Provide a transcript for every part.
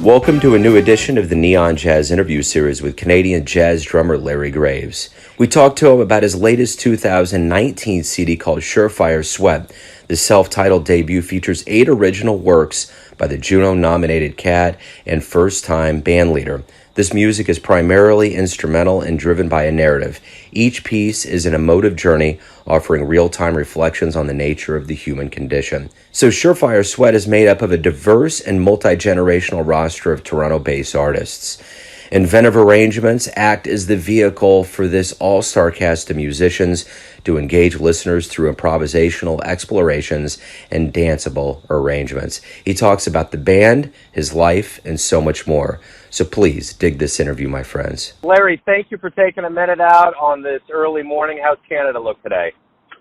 Welcome to a new edition of the Neon Jazz interview series with Canadian jazz drummer Larry Graves. We talked to him about his latest 2019 CD called Surefire Sweat. The self-titled debut features 8 original works by the Juno-Nominated Cat and first-time bandleader. This music is primarily instrumental and driven by a narrative. Each piece is an emotive journey, offering real-time reflections on the nature of the human condition. So Surefire Sweat is made up of a diverse and multi-generational roster of Toronto-based artists. Inventive arrangements act as the vehicle for this all-star cast of musicians to engage listeners through improvisational explorations and danceable arrangements. He talks about the band, his life, and so much more. So please dig this interview, my friends. Larry, thank you for taking a minute out on this early morning. How's Canada look today?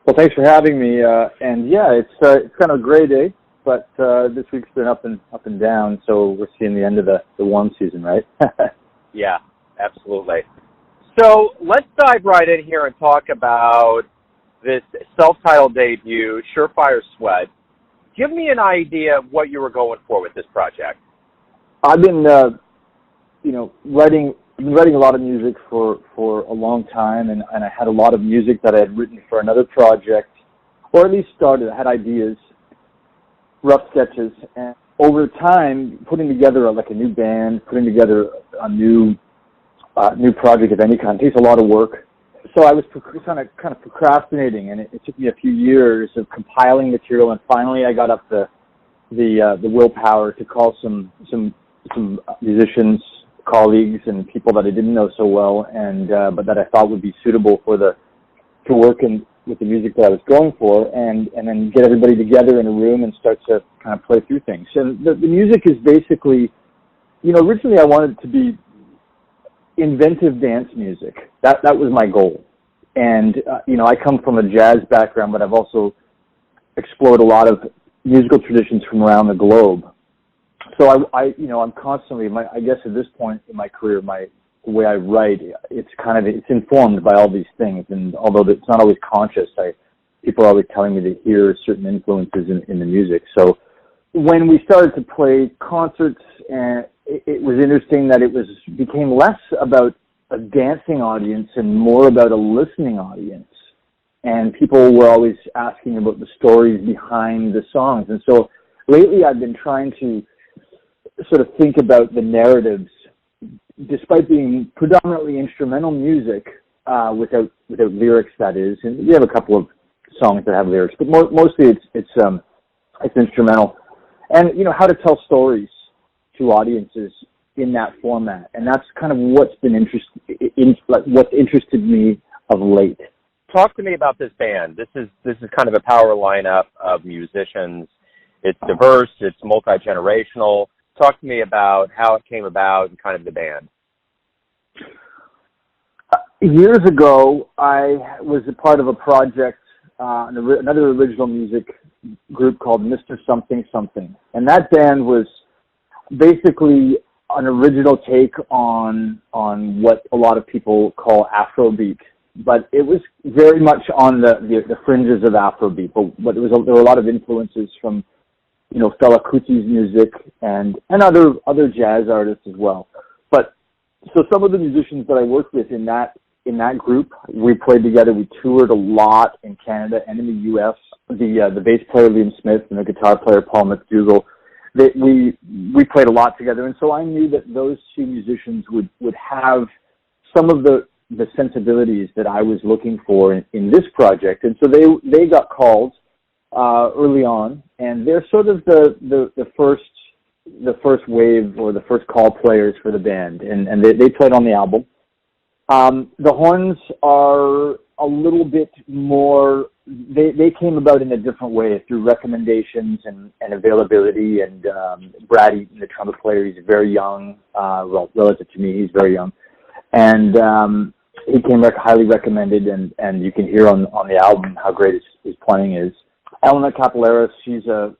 Well, thanks for having me. And yeah, it's kind of a gray day, but this week's been up and down, so we're seeing the end of the warm season, right? Yeah, absolutely. So let's dive right in here and talk about this self-titled debut, Surefire Sweat. Give me an idea of what you were going for with this project. I've been, writing a lot of music for a long time, and I had a lot of music that I had written for another project, or at least started. I had ideas, rough sketches, and over time, putting together a new band, putting together a new project of any kind takes a lot of work. So I was kind of procrastinating, and it took me a few years of compiling material, and finally I got up the willpower to call some musicians, colleagues, and people that I didn't know so well, and but that I thought would be suitable to work with the music that I was going for, and then get everybody together in a room and start to kind of play through things. And the music is basically, originally I wanted it to be inventive dance music. That was my goal. And, I come from a jazz background, but I've also explored a lot of musical traditions from around the globe. So I'm constantly, I guess at this point in my career, the way I write, it's informed by all these things, and although it's not always conscious, people are always telling me to hear certain influences in the music. So when we started to play concerts, and it was interesting that it became less about a dancing audience and more about a listening audience. And people were always asking about the stories behind the songs. And so lately I've been trying to sort of think about the narratives, despite being predominantly instrumental music, without lyrics, that is. And we have a couple of songs that have lyrics, but mostly it's instrumental. And how to tell stories to audiences in that format, and that's kind of what's been what's interested me of late. Talk to me about this band. This is kind of a power lineup of musicians. It's diverse. It's multi-generational. Talk to me about how it came about and kind of the band. Years ago, I was a part of a project, another original music group called Mr. Something Something. And that band was basically an original take on what a lot of people call Afrobeat. But it was very much on the fringes of Afrobeat. But there were a lot of influences from Fela Kuti's music and other jazz artists as well. But so some of the musicians that I worked with in that group, we played together. We toured a lot in Canada and in the U.S. The bass player Liam Smith and the guitar player Paul McDougall, we played a lot together. And so I knew that those two musicians would have some of the sensibilities that I was looking for in this project. And so they got called early on, and they're sort of the first wave or the first call players for the band, and they played on the album. The horns are a little bit more, they came about in a different way through recommendations and availability, and Brad Eaton, the trumpet player, he's very young, relative to me, he's very young, and he came highly recommended, and you can hear on the album how great his playing is. Elena Capoleras, she's a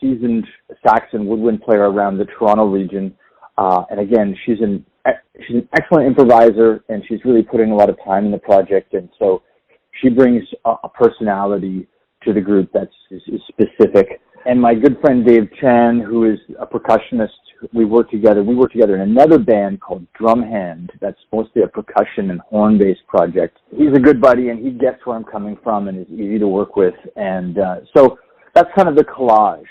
seasoned saxon woodwind player around the Toronto region, and again, she's an excellent improviser, and she's really putting a lot of time in the project, and so she brings a personality to the group that's is specific. And my good friend Dave Chan, who is a percussionist, we work together. We work together in another band called Drumhand. That's mostly a percussion and horn-based project. He's a good buddy, and he gets where I'm coming from and is easy to work with. And so that's kind of the collage,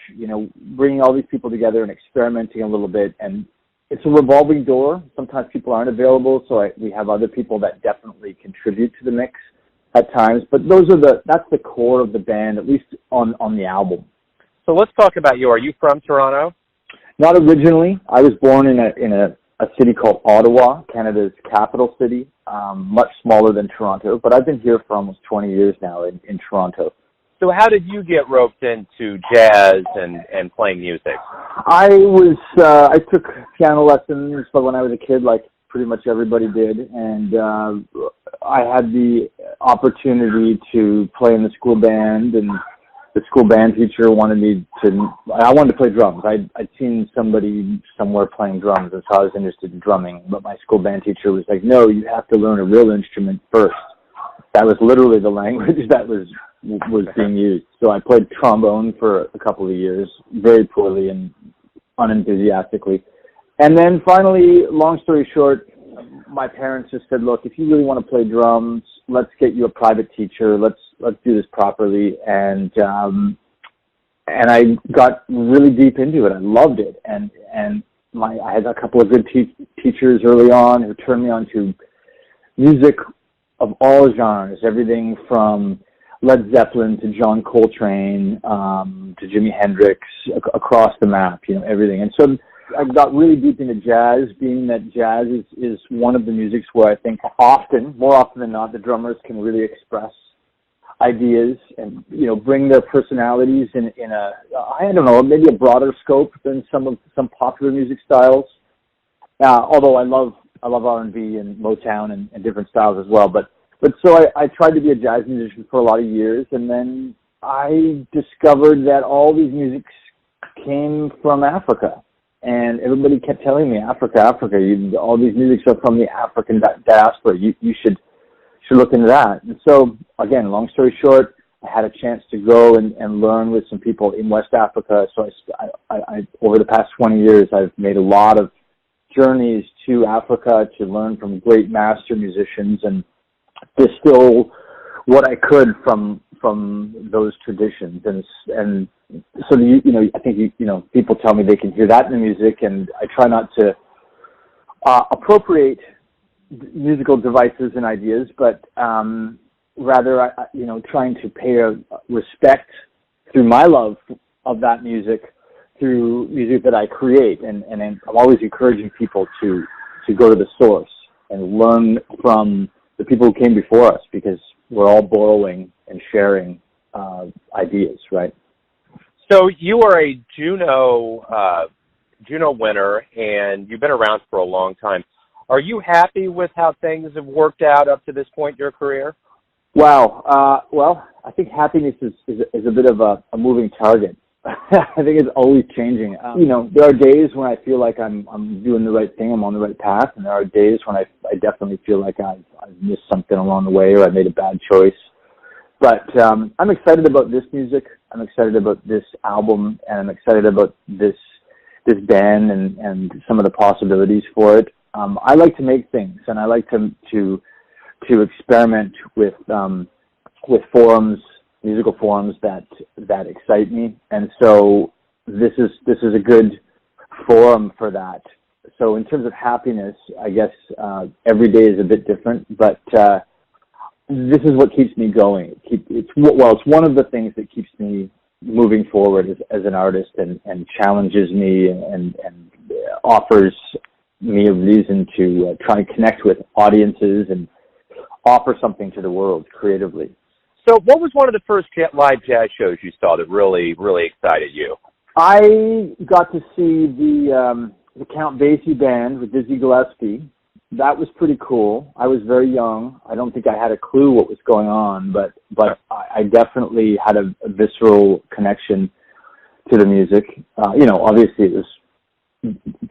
bringing all these people together and experimenting a little bit. And it's a revolving door. Sometimes people aren't available, so we have other people that definitely contribute to the mix at times. But that's the core of the band, at least on the album. So let's talk about you. Are you from Toronto? Not originally. I was born in a city called Ottawa, Canada's capital city, much smaller than Toronto. But I've been here for almost 20 years now in Toronto. So how did you get roped into jazz and playing music? I took piano lessons, but when I was a kid, like pretty much everybody did, and I had the opportunity to play in the school band, and the school band teacher wanted me I wanted to play drums. I'd seen somebody somewhere playing drums, and so I was interested in drumming, but my school band teacher was like, no, you have to learn a real instrument first. That was literally the language that was being used. So I played trombone for a couple of years, very poorly and unenthusiastically. And then finally, long story short, my parents just said, look, if you really want to play drums, let's get you a private teacher. Let's do this properly. And I got really deep into it. I loved it. And I had a couple of good teachers early on who turned me on to music of all genres, everything from Led Zeppelin to John Coltrane to Jimi Hendrix, across the map, everything. And so I got really deep into jazz, being that jazz is one of the musics where I think more often than not, the drummers can really express ideas and, bring their personalities in I don't know, maybe a broader scope than some popular music styles. Although I love R&B and Motown and different styles as well. But so I tried to be a jazz musician for a lot of years, and then I discovered that all these musics came from Africa. And everybody kept telling me, Africa, all these musics are from the African diaspora. You should look into that. And so, again, long story short, I had a chance to go and learn with some people in West Africa. So I over the past 20 years, I've made a lot of journeys to Africa to learn from great master musicians and distill what I could from those traditions. And so I think people tell me they can hear that in the music, and I try not to appropriate musical devices and ideas, but rather trying to pay a respect through my love of that music through music that I create, and I'm always encouraging people to go to the source and learn from the people who came before us, because we're all borrowing and sharing ideas, right? So you are a Juno winner, and you've been around for a long time. Are you happy with how things have worked out up to this point in your career? Wow. Well, I think happiness is a bit of a moving target. I think it's always changing. There are days when I feel like I'm doing the right thing, I'm on the right path, and there are days when I definitely feel like I've missed something along the way, or I made a bad choice. But I'm excited about this music. I'm excited about this album, and I'm excited about this band and some of the possibilities for it. I like to make things, and I like to experiment with forums, musical forms that excite me, and so this is a good forum for that. So in terms of happiness, I guess every day is a bit different, but this is what keeps me going. It's one of the things that keeps me moving forward as an artist, and challenges me and offers me a reason to try and connect with audiences and offer something to the world creatively. So what was one of the first live jazz shows you saw that really, really excited you? I got to see the Count Basie band with Dizzy Gillespie. That was pretty cool. I was very young. I don't think I had a clue what was going on, but I definitely had a visceral connection to the music. Obviously it was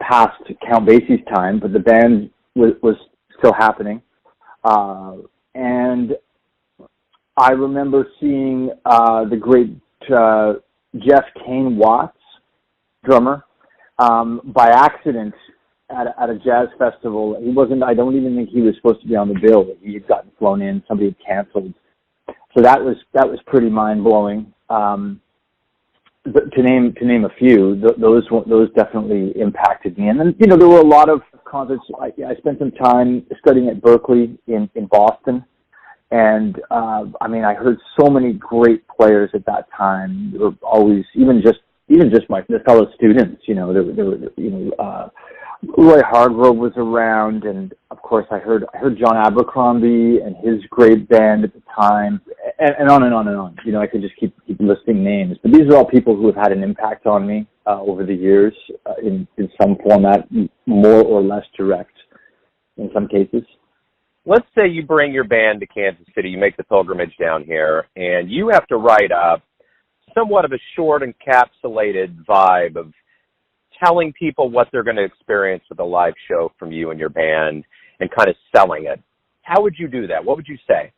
past Count Basie's time, but the band was still happening. And I remember seeing the great Jeff Kane Watts, drummer, by accident at a jazz festival. He wasn't. I don't even think he was supposed to be on the bill. He had gotten flown in. Somebody had canceled. So that was pretty mind blowing. To name a few, those definitely impacted me. And then there were a lot of concerts. I spent some time studying at Berkeley in Boston, and I heard so many great players at that time. There were always even just the fellow students. Roy Hargrove was around, and of course I heard John Abercrombie and his great band at the time, and on and on and on. I could just keep listing names, but these are all people who have had an impact on me over the years in some format, more or less direct in some cases. Let's say you bring your band to Kansas City, you make the pilgrimage down here, and you have to write up somewhat of a short encapsulated vibe of telling people what they're going to experience with a live show from you and your band and kind of selling it. How would you do that? What would you say?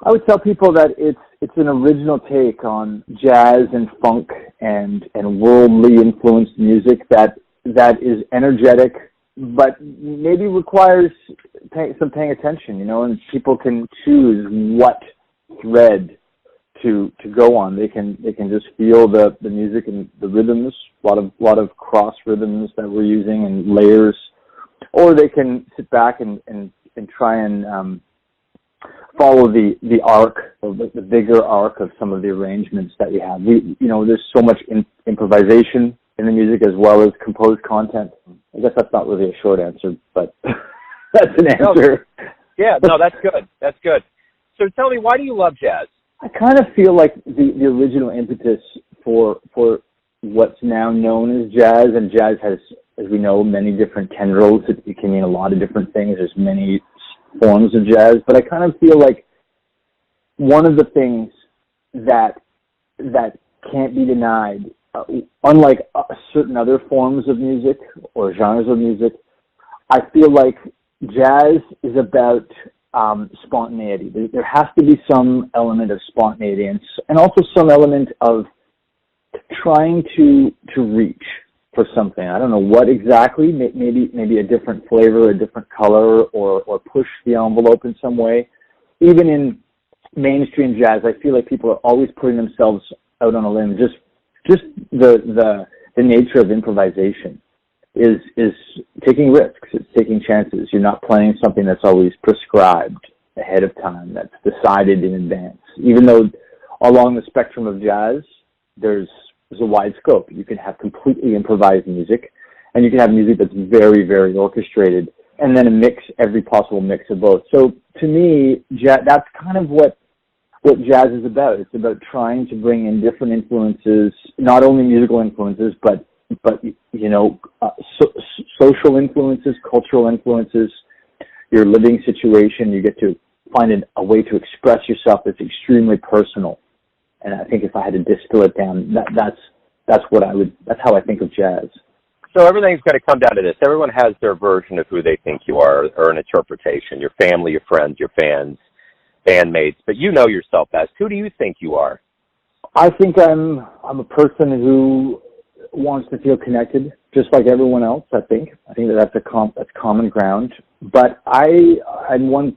I would tell people that it's an original take on jazz and funk and worldly influenced music that is energetic, but maybe requires some paying attention, and people can choose what thread to go on. They can just feel the music and the rhythms, a lot of cross rhythms that we're using and layers, or they can sit back and try and follow the arc, or the bigger arc of some of the arrangements that we have. There's so much improvisation in the music as well as composed content. I guess that's not really a short answer, but that's an answer. No, that's good. That's good. So tell me, why do you love jazz? I kind of feel like the original impetus for what's now known as jazz, and jazz has, as we know, many different tendrils. It can mean a lot of different things. There's many forms of jazz, but I kind of feel like one of the things that can't be denied, unlike certain other forms of music or genres of music, I feel like jazz is about spontaneity. There has to be some element of spontaneity and also some element of trying to reach for something. I don't know what exactly, maybe a different flavor, a different color, or push the envelope in some way. Even in mainstream jazz, I feel like people are always putting themselves out on a limb. Just the nature of improvisation is taking risks. It's taking chances. You're not playing something that's always prescribed ahead of time, that's decided in advance. Even though along the spectrum of jazz, there's a wide scope. You can have completely improvised music, and you can have music that's very, very orchestrated, and then every possible mix of both. So to me, that's kind of what jazz is about. It's about trying to bring in different influences, not only musical influences, but social influences, cultural influences, your living situation. You get to find a way to express yourself that's extremely personal. And I think if I had to distill it down, that's how I think of jazz. So everything's going to come down to this. Everyone has their version of who they think you are, or an interpretation. Your family, your friends, your fans, bandmates. But you know yourself best. Who do you think you are? I think I'm a person who wants to feel connected, just like everyone else. I think that's common ground. But I'm one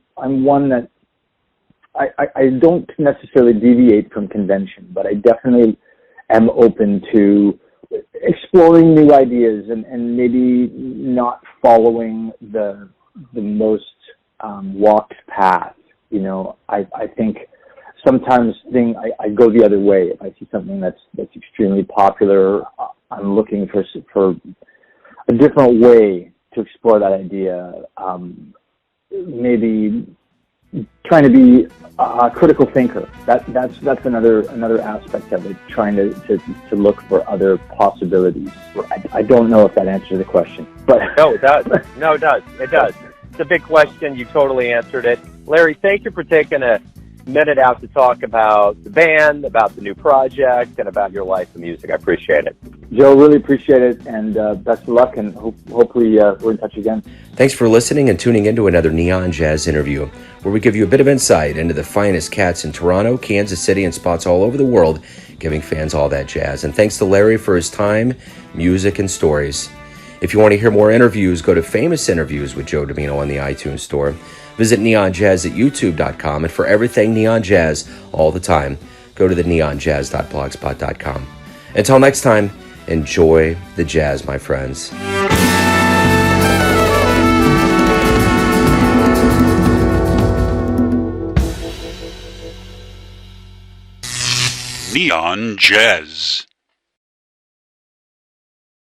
that I don't necessarily deviate from convention, but I definitely am open to exploring new ideas and maybe not following the most walked path. I think sometimes I go the other way. If I see something that's extremely popular, I'm looking for a different way to explore that idea. Maybe trying to be a critical thinker. That's another aspect of it. Trying to look for other possibilities. I don't know if that answers the question, but no, it does. No, it does. It does. It's a big question. You totally answered it, Larry. Thank you for taking a minute out to talk about the band, about the new project, and about your life of music. I appreciate it. Joe, really appreciate it, and best of luck, and hopefully we're in touch again. Thanks for listening and tuning into another Neon Jazz interview, where we give you a bit of insight into the finest cats in Toronto, Kansas City, and spots all over the world, giving fans all that jazz. And thanks to Larry for his time, music, and stories. If you want to hear more interviews, go to Famous Interviews with Joe Domino on the iTunes Store. Visit neonjazz at youtube.com, and for everything Neon Jazz all the time, go to the neonjazz.blogspot.com. Until next time, enjoy the jazz, my friends. Neon Jazz.